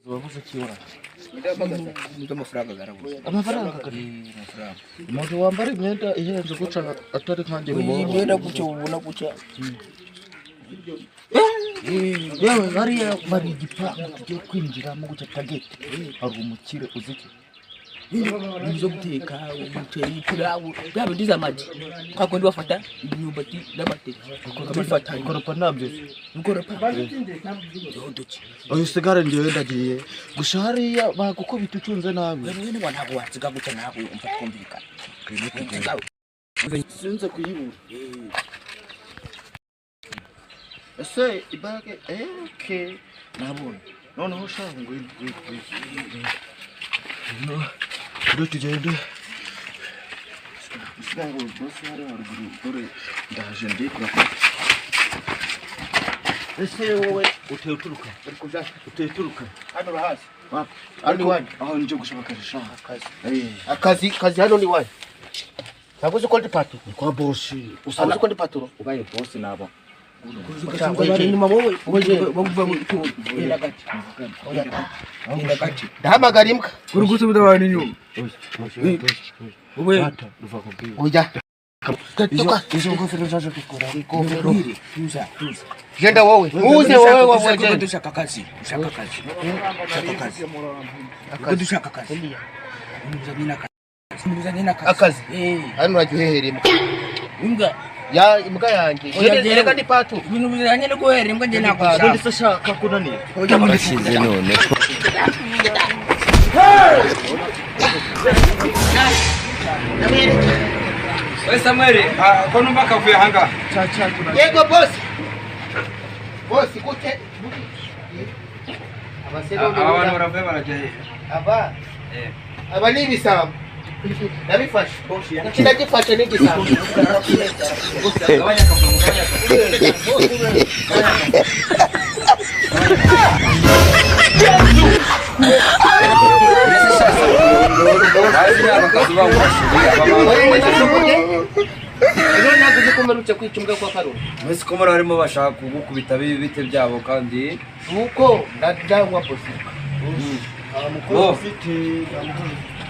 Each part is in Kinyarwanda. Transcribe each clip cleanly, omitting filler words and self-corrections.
wavuze kiwara amafaranga garabuze amafaranga umuntu wambara imyenda ihenze guca atari nkanjye imyenda guca ubona guca yewe bariya bari igipangu tugiye kwinjiramo guca tageti hari umukire uziki nizo guteka umuceri ikirabu byaba ndiza amagi kwakundi bafata imyumbati n'amateke bifata ikoropa nabyo ikoropa oyo sigara ndiye ndagiye gusha hariya bagukubita ucunze nabi wewe ntabwo watsiga guca ntabwo umva twumvikana sinze kuyibura ese ibage okay nabona noneho ushaka ngo no tugende usango bose hari haruguru dore ndaje ndikura ese wowe uteturuka uteturuka hano hasi hano wani aho nje gushaka akazi hano ni wani ntabwo uko ndi patro kwa boss usanga uko ndi patro ubaye boss nabo ndahamagara imbwa uri gusubiza abantu inyuma izo ngofero zaje gukora genda wowe uze wowe waje dushaka akazi akazi hano wagihehere imbwa ya imbwa yanjye yere kandi patu ibintu bizanye no guhera imbwa nge nako ndetse shaka kunaniye Ashize none we Samuel ko numva kavuye hanga yego boss gute abantu baravuye baragiye aba ni ibisambo nabifashe kinagifashe n'igisambo naguze kumerutse kwicumbwa kwa Karoli mwese ko muri harimo bashaka kugukubita bite byabo kandi nuko ndajyangwa bosi mukuru ufite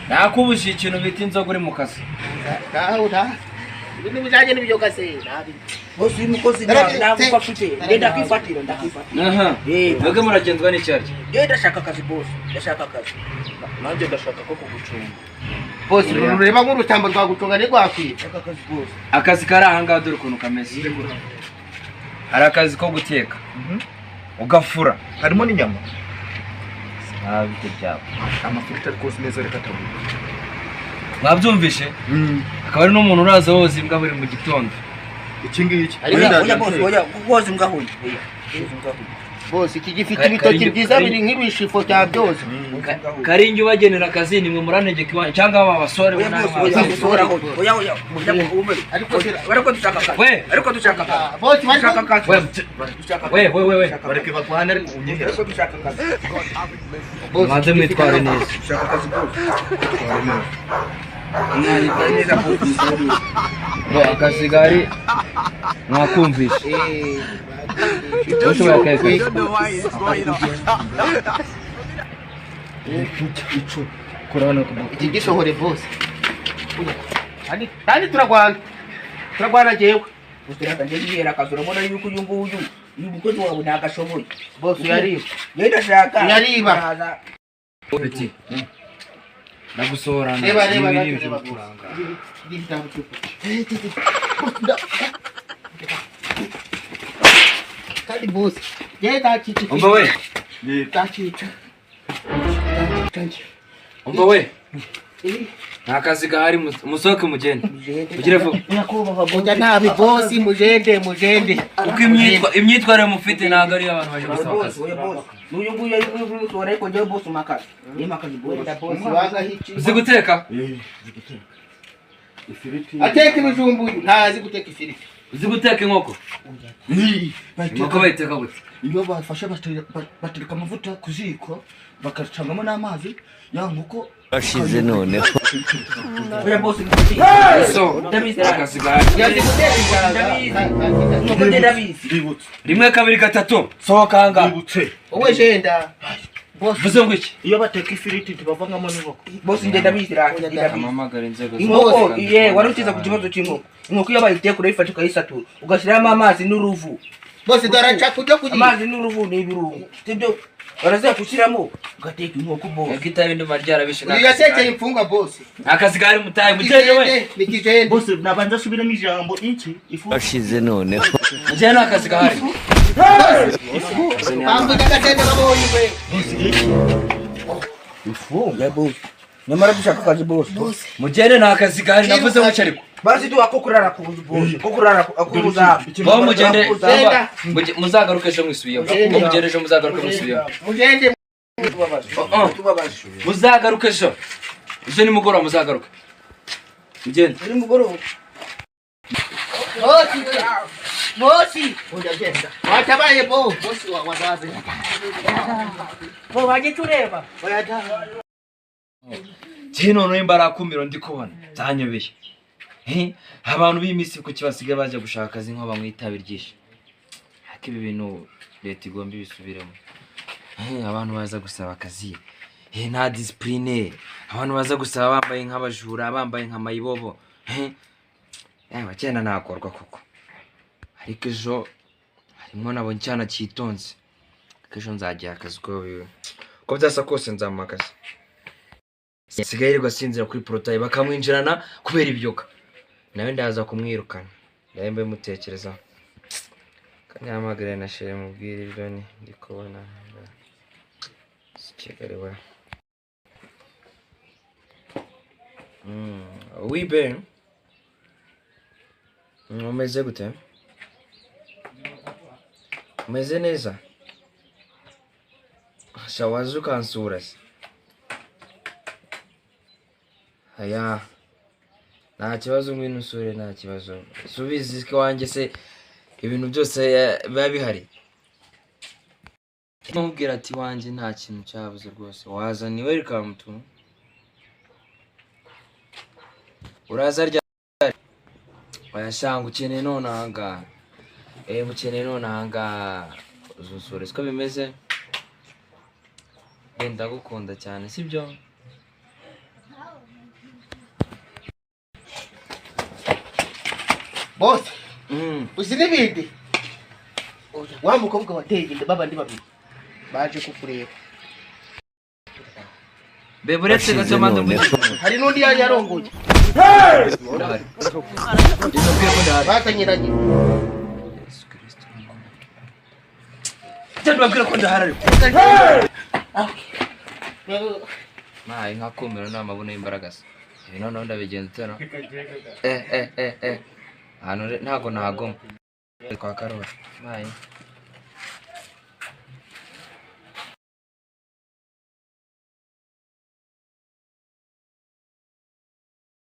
nakubusha ikintu bita inzoga uri mu kazi ibintu bijanye n'ibyo kase bosi umukozi ntabwo afite ngenda kwifatira mwebwe muragenzwa n'icyari ndashaka akazi bosi ndashaka akazi nanjye ndashaka ko kugucunga bosi rureba nk'urutambo rwagucunga ntigwakwiye akazi kari ahangaha dore ukuntu kameze hari akazi ko guteka ugafura harimo n'inyama bite byabo amafiriti ari kose neza reka tabu mwabyumvishe akaba ari n'umuntu uraza woza imbwa buri mu gitondo iki ngiki oya woza imbwa huye bosi iki gifite ibitoki byiza biri nk'ibishifo cya byose karingi ubagenera akazi nimwe murantegeka iwanyu cyangwa aba basore ariko dushaka akazi bosi we bareke bakwana ariko unyehera mwanze mwitware neza akazi gari mwakumvishe iki gisohore bosi kandi turagwana jewe ndagihera akazi urabona yuko uyu nguyu uyu mukozi wawe ntagashoboye bosi yariba ndashaka yariba nagusohorana reba kandi bosi ye dachichi umva we dachichi umva we nta kazi gahari musohoke mugende ugire vuba nyakubahwa boja nabi bosi mujende uko imyitwarire mufite ntabwo ari abantu baje gusaba akazi n'uyu nguyu ari kumusora ariko njyewe bosi umakazi niyo makazi bosi wanga hichi uzi guteka ifiriti ateka ibijumbu ntazi guteka ifiriti uzi guteka inkoko inkoko bayiteka gute iyo bafashe batereka amavuta ku ziko bakacangamo n'amazi ya nkoko Ashize none oya bosi so ndabizi akazi gahari rimwe kabiri gatatu sohoka hanga wowe jenda Boss, Vuze ngo iki? iyo bateka ifiriti tubavangamo n'inkoko. Boss ngenda bizira. amamagara inzego Inkoko wari utiza ku kibazo cy'inkoko. Inkoko iyo bayiteye kure ifata ukayisatura. Ugashyiramo amazi n'uruvu. Boss daracha kujya kugira. Amazi n'uruvu n'ibirungo. Sibyo? Baraza kushyiramo ugateka inkoko boss. Yakita bindi maryara bishe Uyatekeye imfungwa boss. Akazi gari mutaye mutende we. Nikijende. Boss nabanza subiramo ijambo iki ifu. bashize noneho Je na akazi gahari. Bambuka gatende baboyi we. Ifunga boss. Nyamara dushaka akazi boss. mugende nta kazi gahari navuze ngo cyariko Basi tu akokurara ku boss. Kokurara akubuza. bo mugende muzagaruke ejo mwisubiyeho bo mugende ejo muzagaruke mwisubiyeho Mugende Tubabaje. muzagaruke ejo ni mugoroba muzagaruke mugende Uri mugoroba. Bosi. Ujagenda. Watabaye bosi wazaze. Bo baje tureba. Bayata. kino no imbarakumiro ndi kubona zanyobeye abantu b'imisi ku kibasiga baje gushaka akazi nko bamwitabe ryishe haki ibi bintu leta igomba ibisubiremo abantu baza gusaba akazi nta discipline abantu baza gusaba bambaye nk'abajura bambaye nk'amayibobo bakenda nakorwa koko ariko ejo harimo nabo cyana cyitonze ejo nzagiye akazi ko byasa kose nzamakaza sigaye rwasinzira kuri prototype bakamwinjirana kubera ibyoka nawe ndaza kumwirukana ndahembe mutekereza kanyamagare na shere mubwire ibyo ni ndikubona sikegare wa wibe umeze gute umeze neza shawazu kansura aya nta kibazo ngwino usure nta kibazo subizi ko wanjye se ibintu byose biba bihari mubwira ati wanjye nta kintu cyabuze rwose waza ni welcome to uraza rya wayashanga ukeneye none ahangaha mukeneye none ahangaha uzusure siko bimeze ndagukunda cyane sibyo Boss. Usinibindi. Wa mukobwa wateye inda babandi babiri. Baje kukureba. beburetse gatomando Hari nundi yarongoye. Bakanyiranye. cyane babwira ko ndahari nayi nkakumira n'amabune y'imbaraga se noneho ndabigenza utera hano ntago nagoma kwa karori nayi